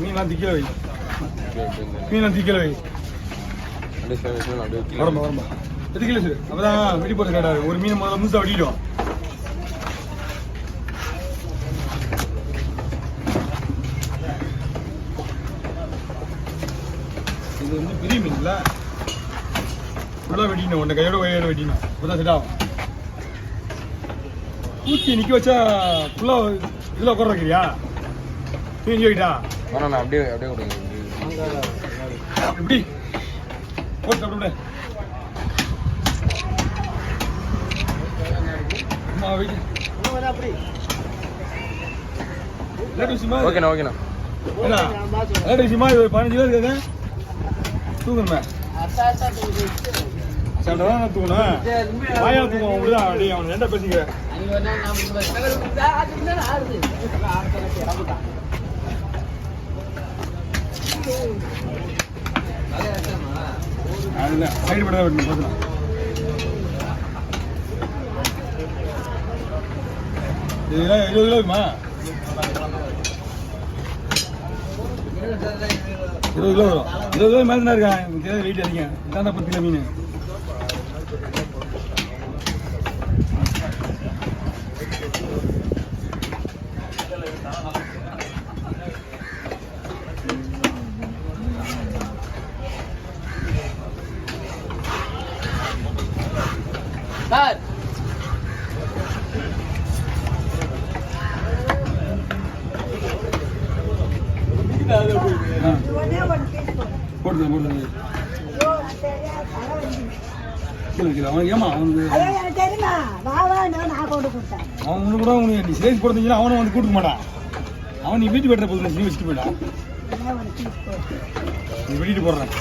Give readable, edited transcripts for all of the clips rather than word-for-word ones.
மீன்லாம் திக்கல வை. மீன்லாம் திக்கல வை. வரம்பா வரம்பா. எது கிலோ சார்? அப்பதான் வெடி போட்டு கேட்டாரு. ஒரு மீன் முதல்ல முழுசா வெடிடும். இது வந்து பெரிய மீன் இல்லை, ஃபுல்லாக வெட்டினோம். உன்னை கையோட வெட்டினோம். இப்போதான் செட் ஆகும். ஊற்றி நிற்க வச்சா ஃபுல்லாக இதில் உட்கார வைக்கிறியா? தூங்கி வைக்கிட்டா? நான் அப்படியே அப்படியே கொடுங்க. எப்படி போட்டு சாப்பிட ஓகேண்ணா ஓகேண்ணா. லேட் விஷயமா இது 15 கிலோ இருக்காங்க. தூங்குமே சாப்பிட்டா நான் தூங்கணும். வாயா தூங்க அப்படிதான். அப்படி அவன் ரெண்டா பேசிக்கிறேன். அதில் சைடு படம் வெட்டணும் பார்க்கலாம். இதெல்லாம் 20 கிலோ இருக்குமா? 20 கிலோ வரும். 20 கிலோ மேலே தான் இருக்கான். எனக்கு தெரியாது வெயிட் அதிகம். இதான் 10 கிலோ மீன். சார் போட்டு அவனுக்கு ஏமா அவனுக்கு அவனு கூட உனக்கு நீ சேல்ஸ் போடுறீங்கன்னா அவனும் வந்து கூட்டுக்க மாட்டான். அவன் நீ வீட்டு வெட்டுற போதுல நீ வச்சுட்டு போயிடா. நீ வெட்டிட்டு போடுறேன்.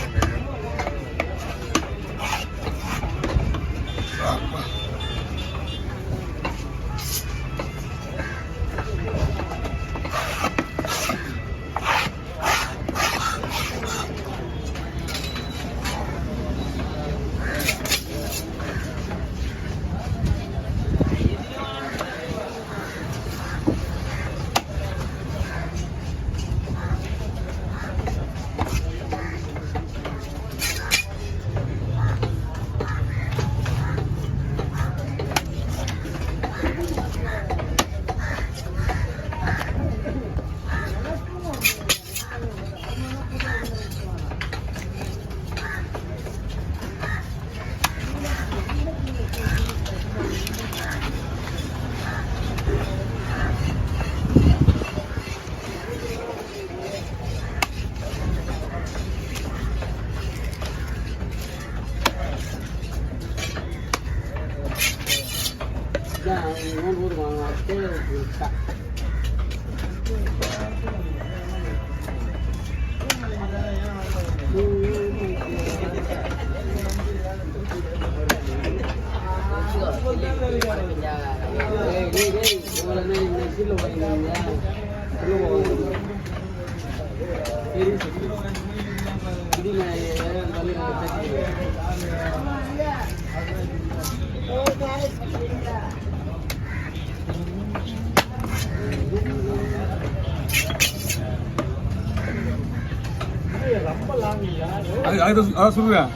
அதான் சொல்லுவேன்.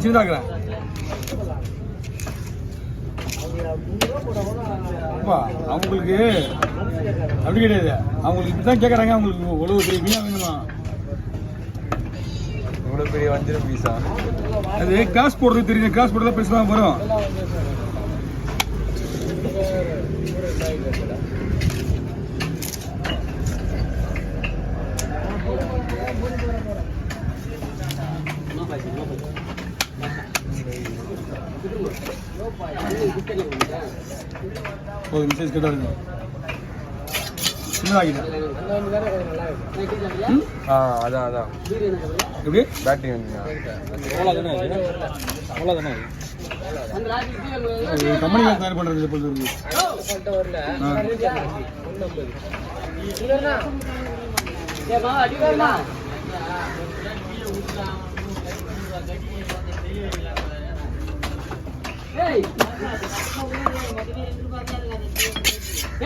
சின்னதாக்குறேன். அவங்களுக்கு அப்படி கிடையாது. அவங்களுக்கு இப்படிதான் கேட்கறாங்க. அவங்களுக்கு எவ்வளவு பெரிய மீனா வேணுமா? இவ்வளோ பெரிய வஞ்சிரம் பீஸா? அது கிளாஸ் போடுறது தெரியும். கிளாஸ் போடுறதா பெருசாக வரும். ஒரு மிசேஜ் கிட்ட இருக்கு. சின்னதாகிட்டேன். அதான் அதான் எப்படி பேட்டரி வந்துங்க. அவ்வளோதானே கம்பெனி தயார் பண்ணுறது பொழுது இருக்கு.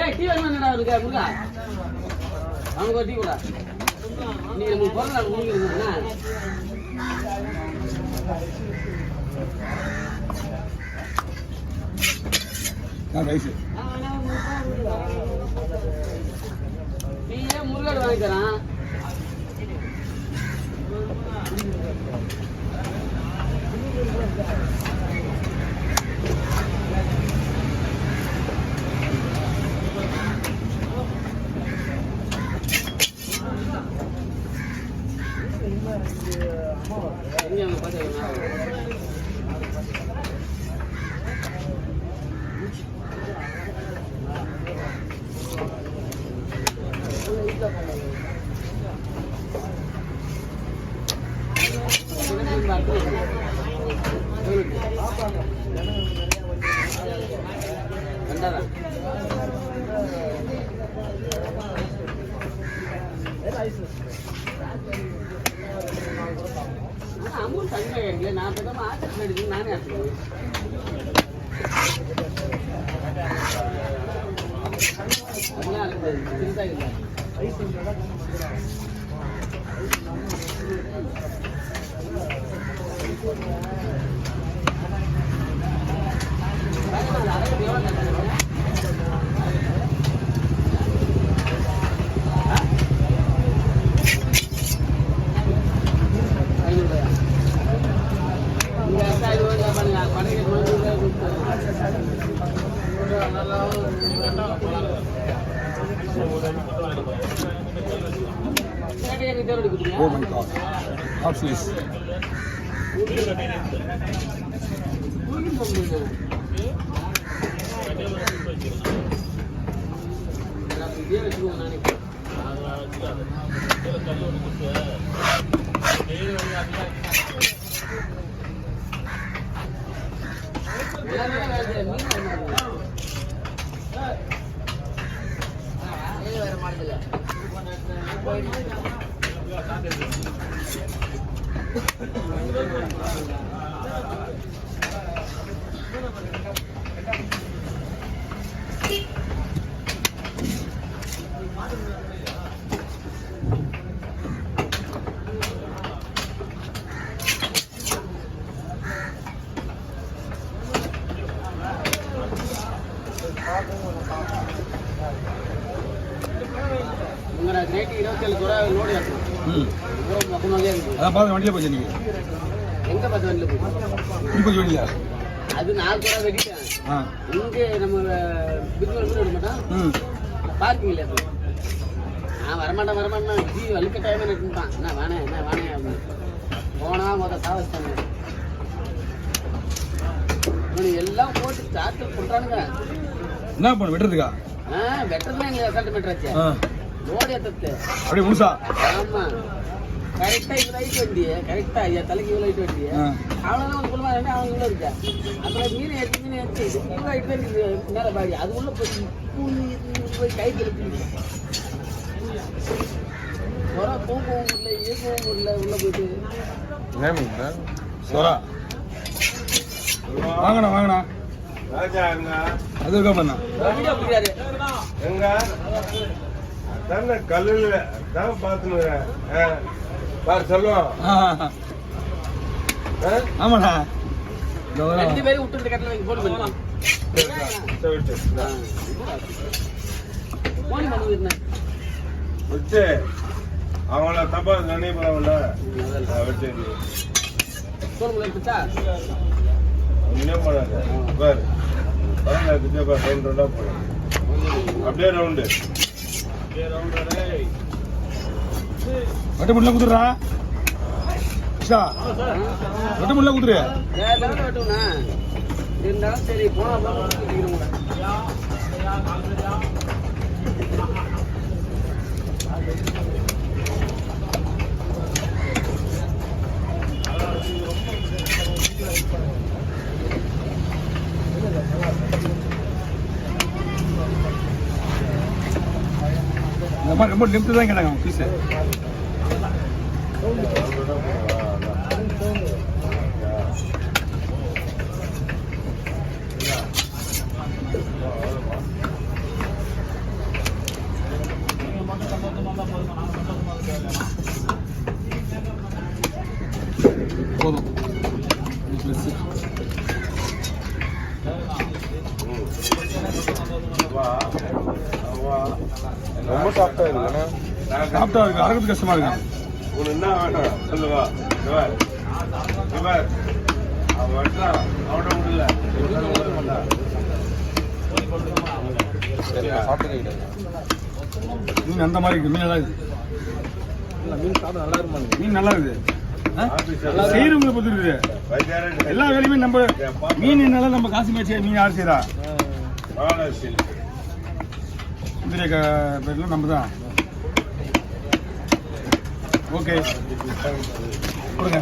ஏய் டீ வேணுமா என்னடா இருக்கு முருகா அவங்க டீ கூட நீ நம்ம போறல முருகா நான் ரைஸ் நீ ஏன் முருகாடு வாங்கி தரான் அமௌண்ட் தனியாக கிடைக்கல நான் பேசாம ஆட்டத்தில் எடுத்து நானே ஆட்டுவேன் அதெல்லாம் இருக்குது பெருசாக இல்லை Oh my God. Absolutely. Rate 27 ரூபா லோடு ஏற்றணும். மொத்தமாகவே இருக்கு. அதான் பார்த்து வண்டியில் போச்சு நீங்கள் எங்கே பார்த்து வண்டியில் போச்சு இப்போ வண்டியா அது 4 ரூபா வெடிட்டேன். இங்கே நம்ம பிரிட்ஜ் விட மாட்டோம் பார்க்கிங் இல்லையா நான் வரமாட்டேன் ஜி வலுக்க டைமே நட்டுட்டான் என்ன வேணே அப்படின்னு போனால் மொதல் சாவச்சிட்டாங்க எல்லாம் போட்டு ஸ்டார்ட் பண்ணுறானுங்க. என்ன பண்ண வெட்டுறதுக்கா? வெட்டுறதுலாம் எங்களுக்கு அசால்ட் மீட்டராச்சு லோடு ஏற்றது அப்படியே முழுசா. ஆமாம் கரெக்டாக இது லைட் வண்டியே கரெக்டாக ஐயா தலைக்கு இவ்வளோ லைட் வண்டியே அவ்வளோதான் வந்து சொல்லுவாங்க ரெண்டு அவங்க இவ்வளோ இருக்கா அப்புறம் மீன் ஏற்றி இவ்வளோ லைட் இருக்கு மேலே பாடி அது உள்ள போய் கை தெளிச்சு சொரா போகவும் இல்லை இயக்கவும் இல்லை உள்ள போயிட்டு சொரா வாங்கண்ணா அது இருக்கா பண்ணா அப்படியாரு எங்க தானே கல்லுல தான் பார்த்துனுறேன் பாரு சொல்லுவோம். ஆமாண்ணா 2 பேரும் விட்டு கட்டில வைக்க போன் பண்ணி போன் பண்ணிருந்தேன் விட்டு அவங்கள தப்பா நினைப்பாங்கல்ல விட்டு போன் பண்ணிருச்சா ஒன்றும் போடாது பாரு ரவுண்டா போடும் அப்படியே ரவுண்டு வெட்ட முடியல குதுறா வெட்ட முடியல குதுரு வெட்டுனா இருந்தாலும் சரி போனா இந்த மாதிரி ரொம்ப லிமிட்டு தான் கேட்டாங்க அவங்க ஃபீஸு. ரொம்ப சாஃப்டா இருக்குண்ணா. சாப்பிட்டா இருக்கு, அறக்கிறது கஷ்டமா இருக்கு. உனக்கு என்ன வேணும் சொல்லுவா. இவர் அவன் வெட்டுறான், அவனை விடல. சரி சாப்பிட்டு மீன் அந்த மாதிரி இருக்கு. மீன் நல்லா இருக்குது. மீன் சாப்பிட நல்லா இருக்குமா? மீன் நல்லா இருக்குது. செய்யறவங்களை பொறுத்து இருக்குது. வைத்தியாரன் எல்லா வேலையுமே நம்ம மீன் என்னால நம்ம காசு மேய்ச்சி மீன் யார் செய்யறா? இந்திரிய பேர்ல நம்ம தான். ஓகே கொடுங்க.